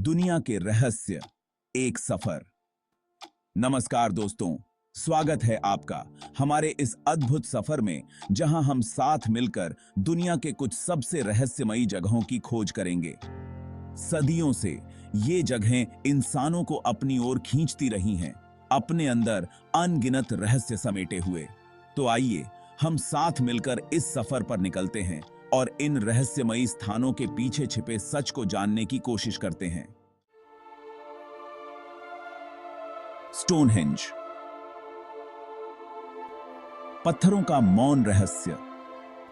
दुनिया के रहस्य, एक सफर। नमस्कार दोस्तों, स्वागत है आपका हमारे इस अद्भुत सफर में, जहां हम साथ मिलकर दुनिया के कुछ सबसे रहस्यमयी जगहों की खोज करेंगे। सदियों से ये जगहें इंसानों को अपनी ओर खींचती रही हैं, अपने अंदर अनगिनत रहस्य समेटे हुए। तो आइए हम साथ मिलकर इस सफर पर निकलते हैं और इन रहस्यमयी स्थानों के पीछे छिपे सच को जानने की कोशिश करते हैं। स्टोनहेंज, पत्थरों का मौन रहस्य।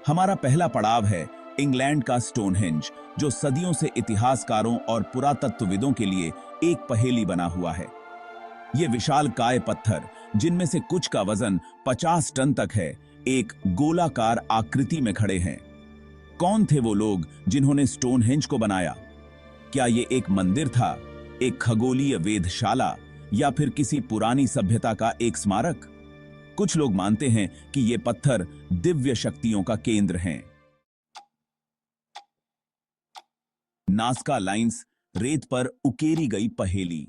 हमारा पहला पड़ाव है इंग्लैंड का स्टोनहेंज, जो सदियों से इतिहासकारों और पुरातत्वविदों के लिए एक पहेली बना हुआ है। ये विशालकाय पत्थर, जिनमें से कुछ का वजन 50 टन तक है, एक गोलाकार आकृति में खड़े हैं। कौन थे वो लोग जिन्होंने स्टोनहेंज को बनाया? क्या ये एक मंदिर था, एक खगोलीय वेधशाला, या फिर किसी पुरानी सभ्यता का एक स्मारक? कुछ लोग मानते हैं कि ये पत्थर दिव्य शक्तियों का केंद्र हैं। नाज़का लाइन्स, रेत पर उकेरी गई पहेली।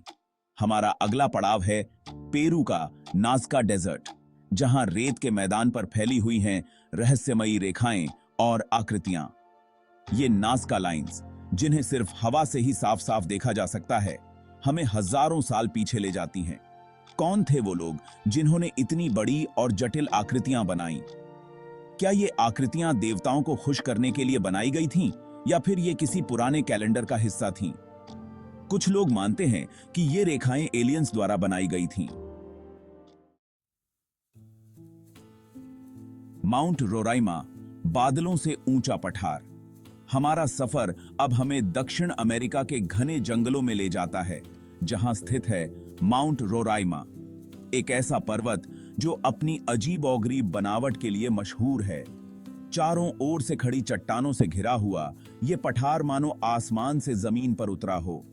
हमारा अगला पड़ाव है पेरू का नाज़का डेजर्ट, जहां रेत के मैदान पर फैली हुई हैं रहस्यमयी रेखाएं और आकृतियां। ये नाज़का लाइन्स, जिन्हें सिर्फ हवा से ही साफ साफ देखा जा सकता है, हमें हजारों साल पीछे ले जाती हैं। कौन थे वो लोग जिन्होंने इतनी बड़ी और जटिल आकृतियां बनाई? क्या ये आकृतियां देवताओं को खुश करने के लिए बनाई गई थीं, या फिर ये किसी पुराने कैलेंडर का हिस्सा थीं? कुछ लोग मानते हैं कि ये रेखाएं एलियंस द्वारा बनाई गई थीं। माउंट रोराइमा, बादलों से ऊंचा पठार। हमारा सफर अब हमें दक्षिण अमेरिका के घने जंगलों में ले जाता है, जहां स्थित है माउंट रोराइमा, एक ऐसा पर्वत जो अपनी अजीबोगरीब बनावट के लिए मशहूर है। चारों ओर से खड़ी चट्टानों से घिरा हुआ यह पठार मानो आसमान से जमीन पर उतरा हो।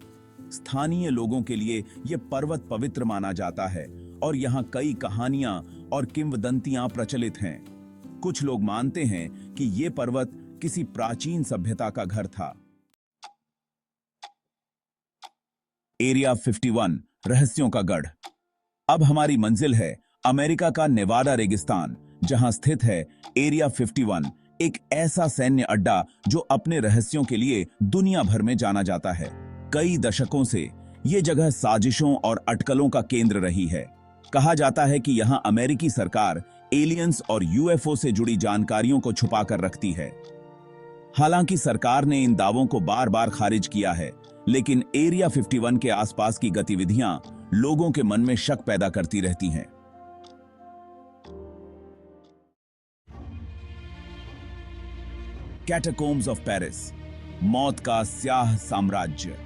स्थानीय लोगों के लिए यह पर्वत पवित्र माना जाता है और यहाँ कई कहानियां और किंवदंतियां प्रचलित हैं। कुछ लोग मानते हैं कि यह पर्वत किसी प्राचीन सभ्यता का घर था। एरिया 51, रहस्यों का गढ़। अब हमारी मंजिल है अमेरिका का नेवाडा रेगिस्तान, जहां स्थित है एरिया 51, एक ऐसा सैन्य अड्डा जो अपने रहस्यों के लिए दुनिया भर में जाना जाता है। कई दशकों से यह जगह साजिशों और अटकलों का केंद्र रही है। कहा जाता है कि यहां अमेरिकी सरकार एलियंस और यूएफओ से जुड़ी जानकारियों को छुपा कर रखती है। हालांकि सरकार ने इन दावों को बार बार खारिज किया है, लेकिन एरिया 51 के आसपास की गतिविधियां लोगों के मन में शक पैदा करती रहती हैं। कैटाकोम्स ऑफ पेरिस, मौत का स्याह साम्राज्य।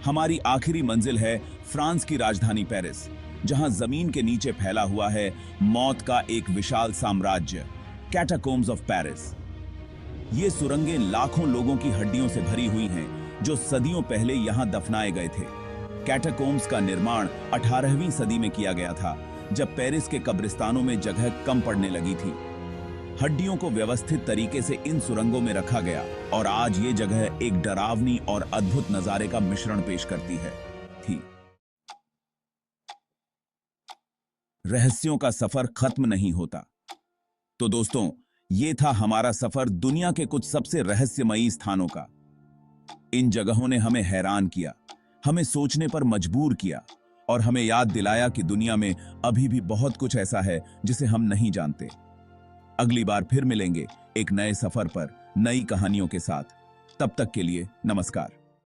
हमारी आखिरी मंजिल है फ्रांस की राजधानी पेरिस, जहां जमीन के नीचे फैला हुआ है मौत का एक विशाल साम्राज्य, कैटाकोम्स ऑफ पेरिस। ये सुरंगें लाखों लोगों की हड्डियों से भरी हुई हैं, जो सदियों पहले यहां दफनाए गए थे। कैटाकोम्स का निर्माण 18वीं सदी में किया गया था, जब पेरिस के कब्रिस्तानों में जगह कम पड़ने लगी थी। हड्डियों को व्यवस्थित तरीके से इन सुरंगों में रखा गया, और आज ये जगह एक डरावनी और अद्भुत नजारे का मिश्रण पेश करती है। रहस्यों का सफर खत्म नहीं होता। तो दोस्तों, ये था हमारा सफर दुनिया के कुछ सबसे रहस्यमयी स्थानों का। इन जगहों ने हमें हैरान किया, हमें सोचने पर मजबूर किया, और हमें याद दिलाया कि दुनिया में अभी भी बहुत कुछ ऐसा है जिसे हम नहीं जानते। अगली बार फिर मिलेंगे एक नए सफर पर, नई कहानियों के साथ। तब तक के लिए नमस्कार।